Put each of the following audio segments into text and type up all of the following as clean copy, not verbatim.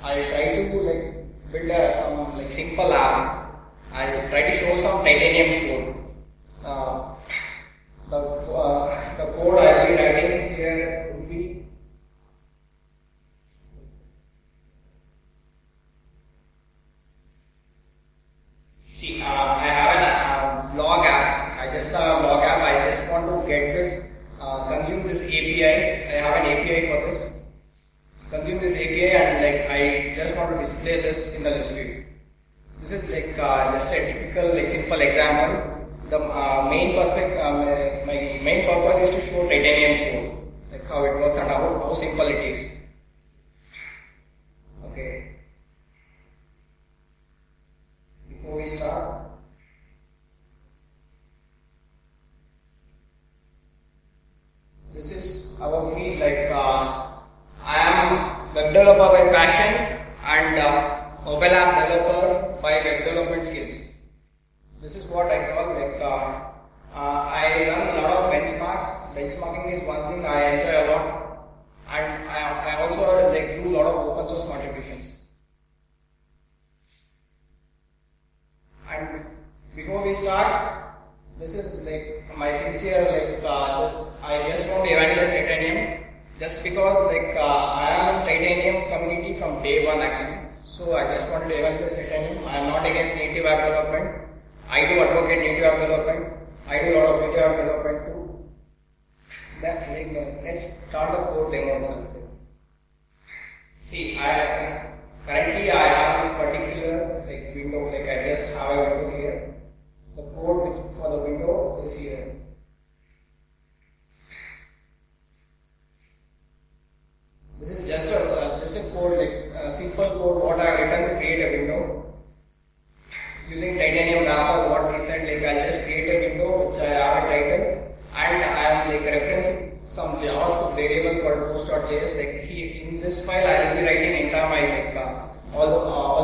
I'll try to like build some like simple app. I'll try to show some titanium code. The code I'll be writing here would be I have a blog app. I just have a blog app. I just want to get this, consume this API. I have an API for this. Consume this API and like I just want to display this in the list view. This is like just a typical like simple example. The main perspective, my main purpose is to show titanium code, like how it works and how simple it is. Okay. Before we start, this is our field. Like I am web developer by passion and mobile app developer by web development skills. This is what I call like I run a lot of benchmarks. Benchmarking is one thing I enjoy a lot, and I also like do a lot of open source contributions. And before we start, this is like my sincere like I just want to evangelize titanium just because like I am in titanium community from day one actually. So I just wanted to evangelize titanium. I am not against native app development. I do advocate native app development. I do a lot of native app development too. Let's start the code demo or something. See, currently I have this particular like window. Like I just have a window here. The code for the window is here. This is just a code, like a simple code what I have written to create a window. Using titanium wrapper, what we said, like I'll just create a window which I have a title, and I am like referencing some JavaScript variable called post.js. Like in this file, I will be writing entire my like all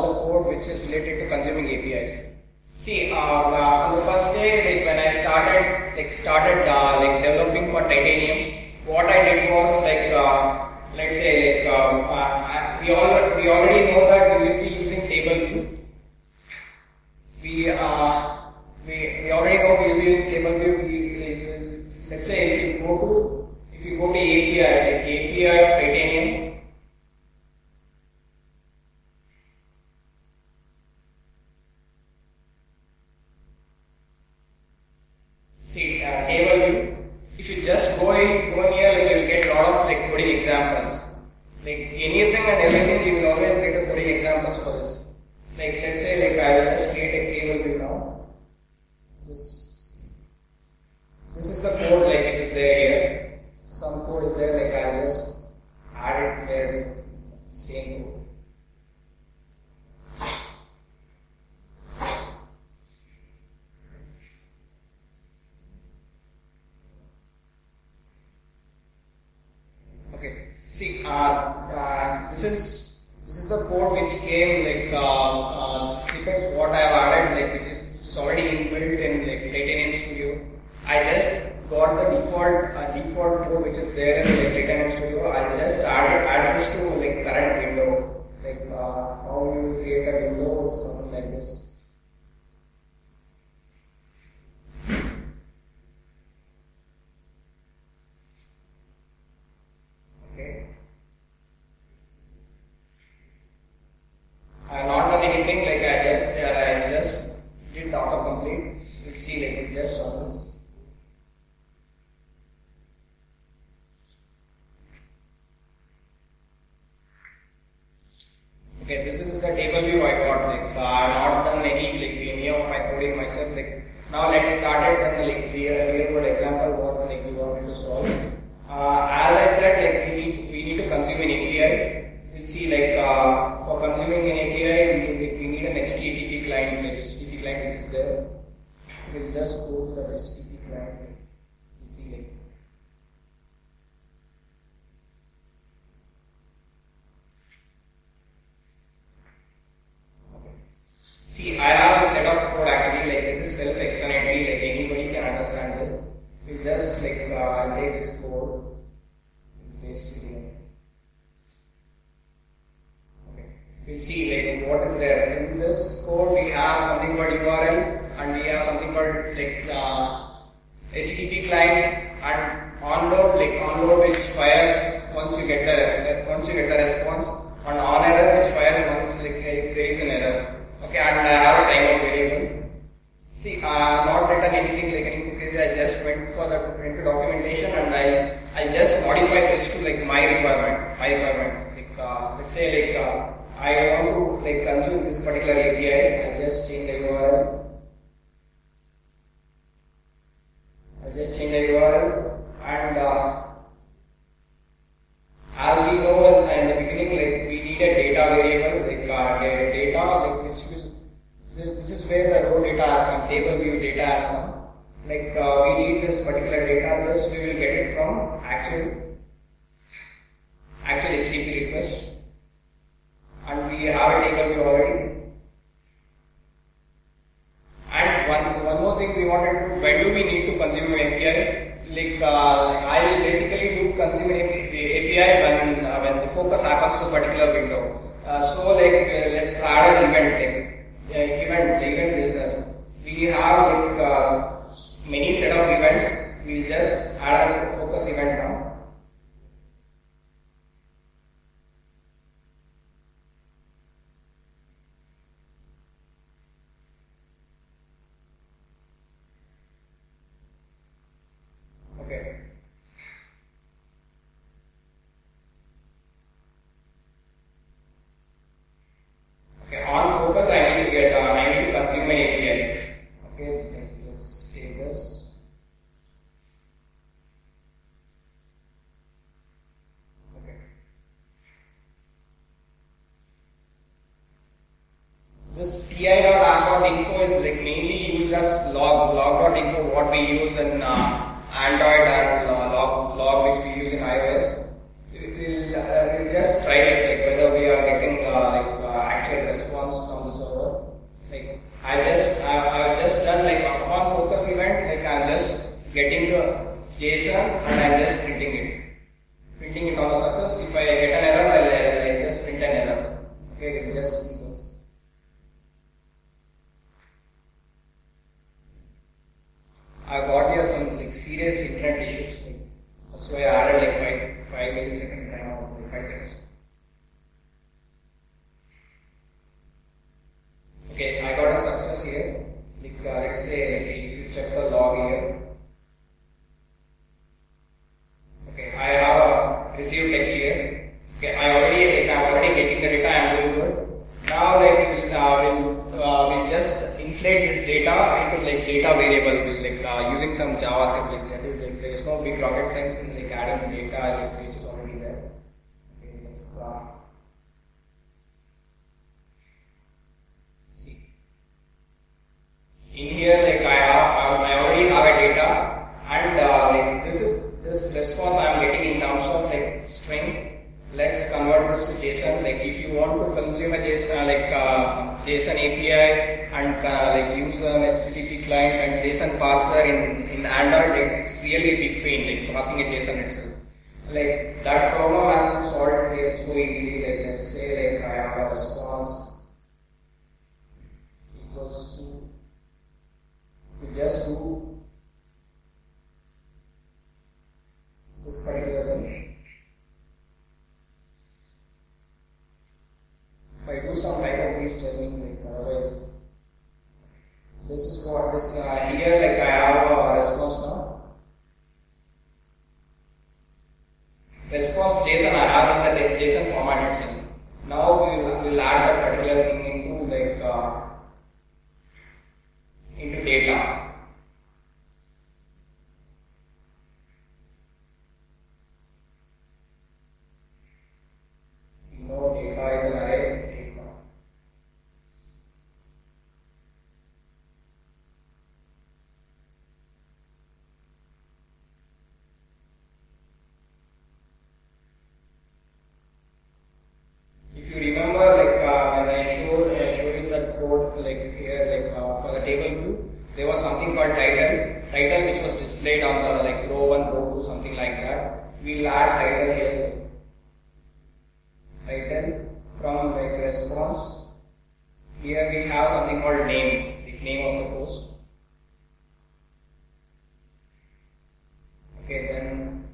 the code which is related to consuming APIs. See, on the first day, like when I started like developing for titanium, what I did was like let's say like we already know that we will be using table view. We already know we will be using table view. Let's say if you go to API, like API of titanium. See, table view. If you just go in here, like you will get a lot of like coding examples. Like anything and everything, you will always get a coding examples for this. Like let's say like I will just create a table view now. This is the code like which is there here. Some code is there, like I'll just add it there. Same code. Okay. See, this is the code which came like snippets what I have added, like which is already inbuilt in like Titanium Studio. I just got the default code which is there in like Titanium Studio. I just add this to like current window, like how you create a window or something like this. Okay. I have not done anything, like I just did the autocomplete. Let's see, like it just runs. Okay, this is the table view I got. Like I have not done any of my coding myself. Like now let's start it and like real world example what like we wanted to solve. As I said, like we need to consume an API. We'll see like for consuming an API we need an HTTP client, like HTTP client which is there. We'll just go to the HTTP client. We'll see like. Okay. See, I have a set of code actually, like this is self-explanatory, like anybody can understand this. We just like take this code and paste it here. Okay. we'll see like what is there. In this code we have something called URL and we have something called like HTTP client and onload which fires once you get the response, and on error which fires once like if there is an error. Okay, and I have a timeout variable. See, not written anything like anything crazy. I just went for the into documentation and I just modify this to like my requirement. Like let's say like I want to like consume this particular API. I just change the URL. And as we know in the beginning, like we need a data variable, like data, like which will this is where the raw data has come, table view data has come. Like we need this particular data. This we will get it from actual HTTP request, and we have a table view already. And one more thing we wanted to, when do we need to consume an API? Like I basically do consume an API when the focus happens to a particular window. So like let's add an event. Event business. We have like many set of events. We'll just add a focus event now. Okay, on focus I need to consume an API. Okay, let's take this. Okay. This ti.app.info is like mainly used as log.info, what we use in Android and log which we use in iOS. We'll just try this, like whether we are getting actual response from the server. Like I've just done like on focus event, like I'm just getting the JSON and I'm just printing it on a success. If I get an error, I'll just print an error. Okay, we'll just see this. I got here some like serious internet issues. Like, that's why I added like 5 millisecond time or like 5 seconds. Okay, I got a success here. Like, let's say like, if you check the log here. Okay, I have received text here. Okay, I'm already getting the data. I'm doing good. Now like we'll just inflate this data into like data variable, like using some JavaScript. Like that is like there is no big rocket science in like adding data like, which is already there. Okay, like, see in here like I already have a data, and like this response I am getting in terms of like string. Let's convert this to JSON. Like if you want to consume a JSON JSON API and like use an HTTP client and JSON parser in Android, like it's really a big pain, like passing a JSON itself. Like that problem has been solved here so easily. Like let's say like I have a response equals to, we just do this particular thing. If I do some type of these training, like otherwise, this is what this here like I have a response now. Response JSON I have in the JSON format itself. Now we'll add that particular thing into like into data. You know, data is an array. If you remember, like when I showed you that code, like here, like for the table view, there was something called title which was displayed on the like row 1, row 2, something like that. We'll add title here, title from like response. response. Here we have something called name, the name of the post. Okay, then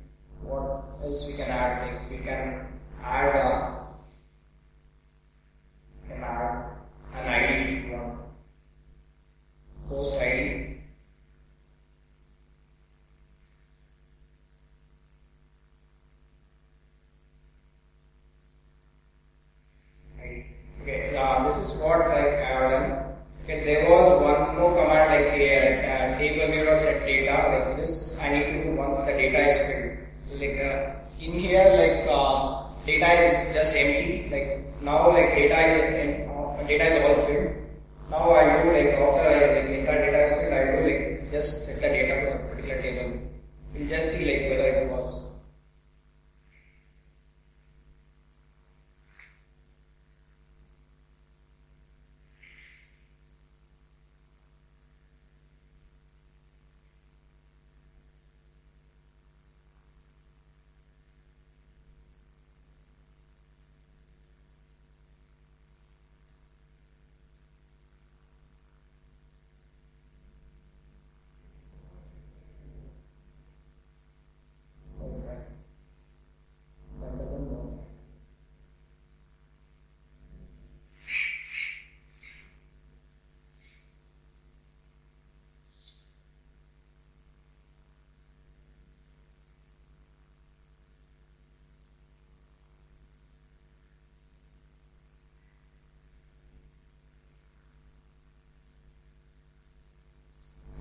what else we can add? Like we can add an ID if you want. Post ID. Okay, this is what like I have done. Okay, there was one more command like table view or set data like this. I need to do once the data is filled. Like in here, like data is just empty. Like now, like data is all filled. Now I do like after like entire data is filled, I do like just set the data to a particular table. We'll just see like whether it works.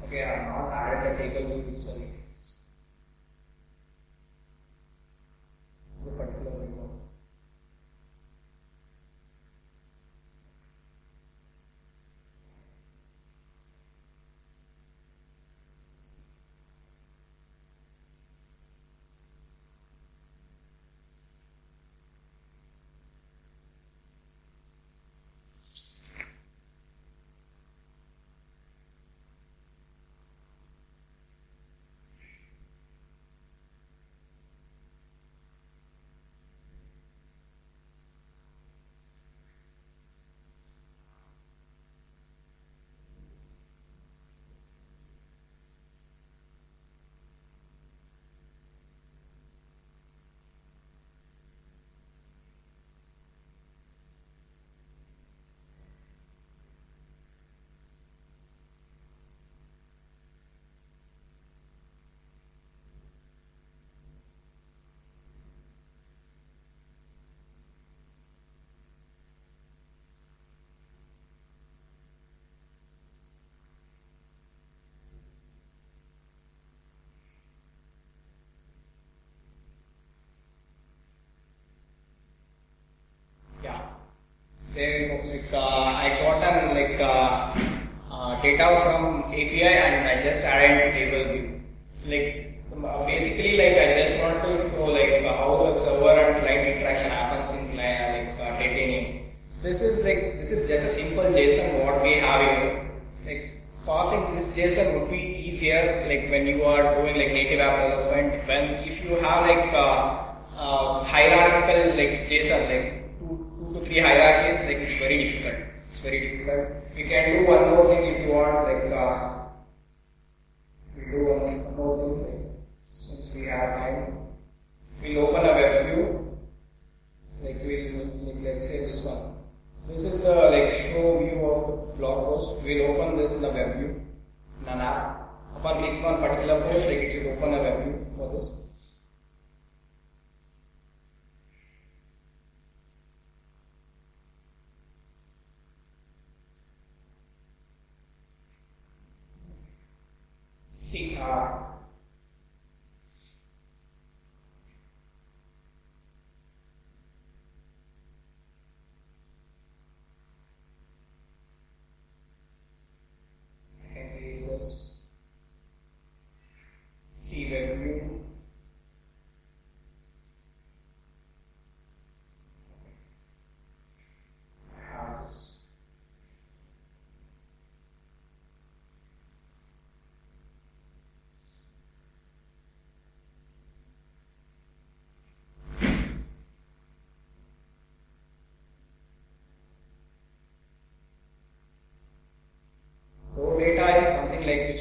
Okay, I have not added the table view itself. The particular window. Like I got an data from API and I just added table view. Like basically, like I just want to show like how the server and client interaction happens in Titanium. This is just a simple JSON what we have here. Like passing this JSON would be easier like when you are doing like native app development. When if you have like hierarchical like JSON like two to three hierarchies, like it's very difficult. It's very difficult. We can do one more thing if you want. Like we do one more thing. Like, since we have time, we'll open a web view. Like let's say this one. This is the like show view of the blog post. We'll open this in the web view in an app. Upon clicking on particular post, like it should open a web view for this. See, see web view.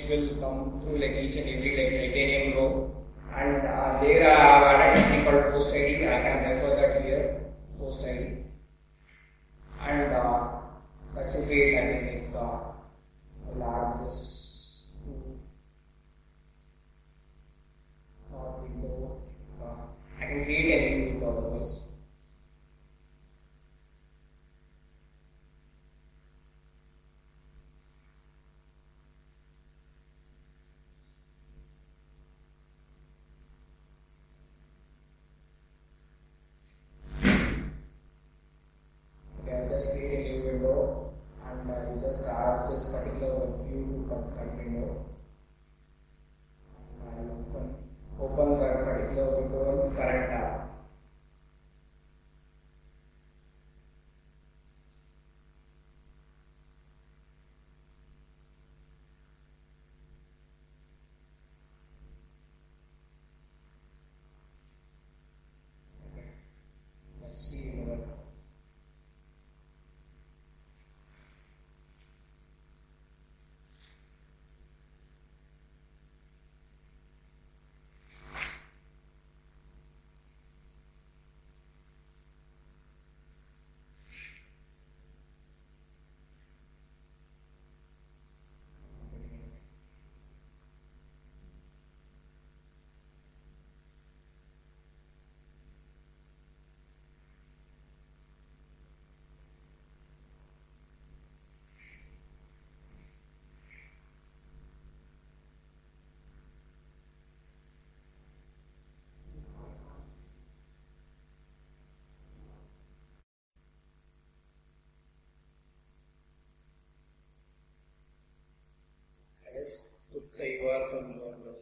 which will come through like each and every like titanium row. And there I have added something called post ID. I can refer that here, post ID. And that's a way I can make I'll add this window. I can create a new window otherwise. Just create a new window and I'll just add this particular view to that window. I'll open that particular window in current tab. Okay. Let's see. Put the URL from your browser.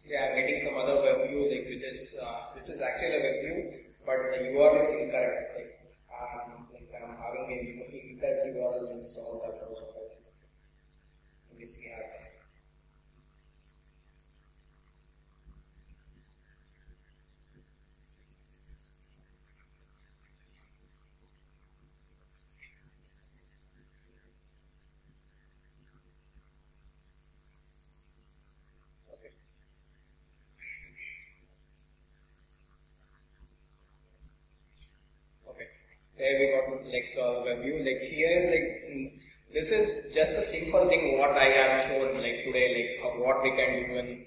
Yeah, I'm getting some other web view like which is this is actually a web view, but the URL is incorrect. Like I'm having a incorrect URL in all the browser files. Which we have. Here we got like web view. Like here is like this is just a simple thing what I have shown like today, like what we can do in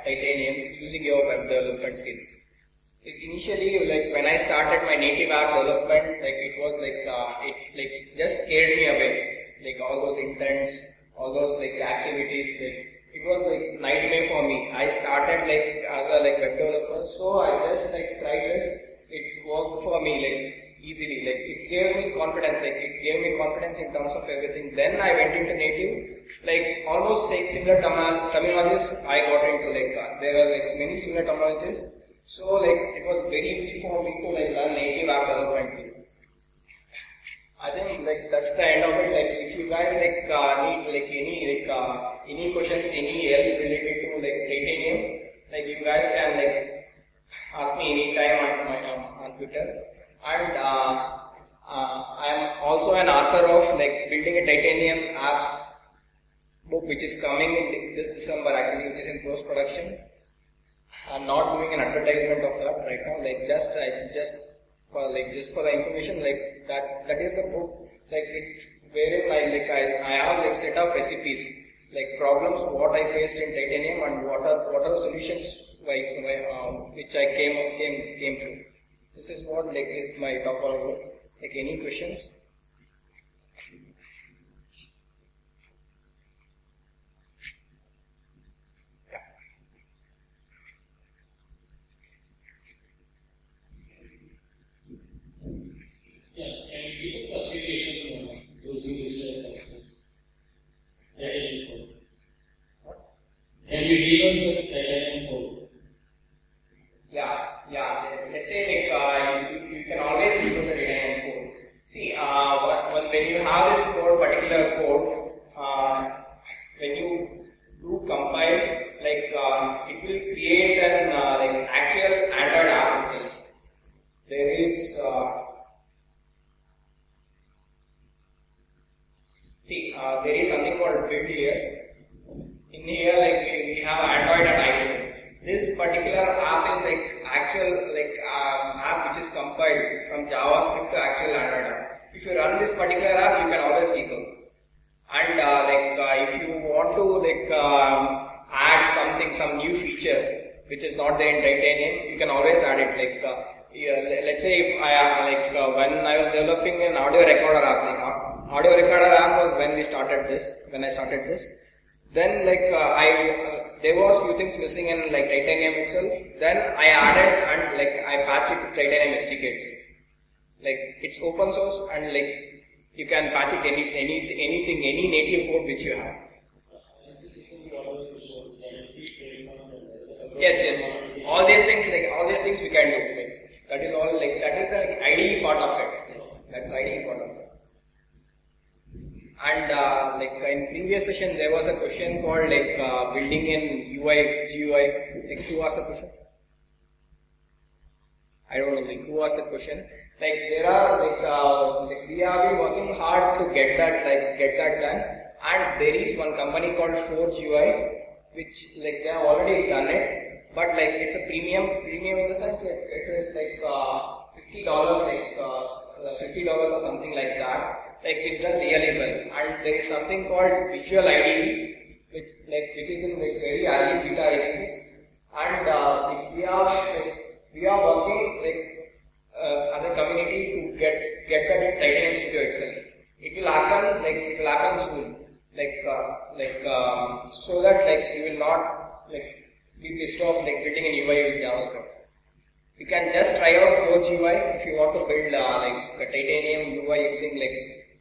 titanium using your web development skills. Initially, like when I started my native app development, like it was like it like just scared me away. Like all those intents, all those like activities, like it was like nightmare for me. I started like as a like web developer, so I just like tried this. It worked for me like easily, like it gave me confidence, in terms of everything. Then I went into native, like almost similar terminologies I got into, like there are like many similar terminologies. So like it was very easy for me to like learn native app development. I think like that's the end of it. Like if you guys like need like any questions, any help related to like titanium, like you guys can like ask me anytime on Twitter. And I am also an author of like building a titanium apps book, which is coming in this December actually, which is in post production. I'm not doing an advertisement of that right now. Like just for the information, like that is the book. Like it's wherein I have like set of recipes, like problems what I faced in titanium and what are the solutions which I came through. This is what like is my talk about. Like any questions? Yeah, can you give the application using this titanium code? Can you give us the titanium code? Yeah. Let's say like you can always use the titanium code. See, when you have this particular code, when you do compile, like it will create an like actual Android app itself. There is there is something called build here. In here, like we have Android and iPhone. This particular app is like actual app which is compiled from JavaScript to actual Android app. If you run this particular app, you can always debug. And if you want to add some new feature which is not there in titanium, you can always add it. Let's say when I was developing an audio recorder app, audio recorder app was when I started this. Then there was few things missing in like titanium itself. Then I added and I patched it to titanium SDK itself. Like it's open source and you can patch it any native code which you have. Yes. All these things we can do. That is all that is the IDE part of it. That's IDE part of it. And in previous session there was a question called building in UI, GUI. Who asked the question? I don't know who asked the question. There are we have been working hard to get that done. And there is one company called Forge UI, which they have already done it, but it's a premium in the sense it is $50, $50 or something like that. Which does really well. And there is something called Visual IDE, which is in very early beta releases. And we are working as a community to get that in Titanium Studio itself. It will happen soon. So that you will not be pissed off building an UI with JavaScript. You can just try out Forge UI if you want to build a titanium UI using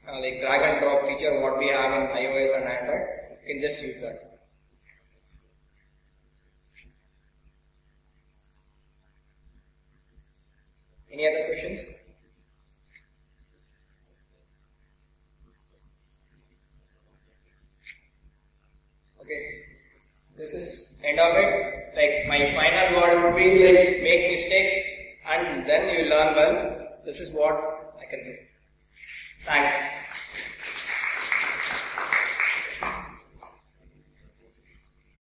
drag and drop feature what we have in iOS and Android. You can just use that. Any other questions? Okay. This is end of it. My final word would be make mistakes and then you learn well. This is what I can say. Thanks.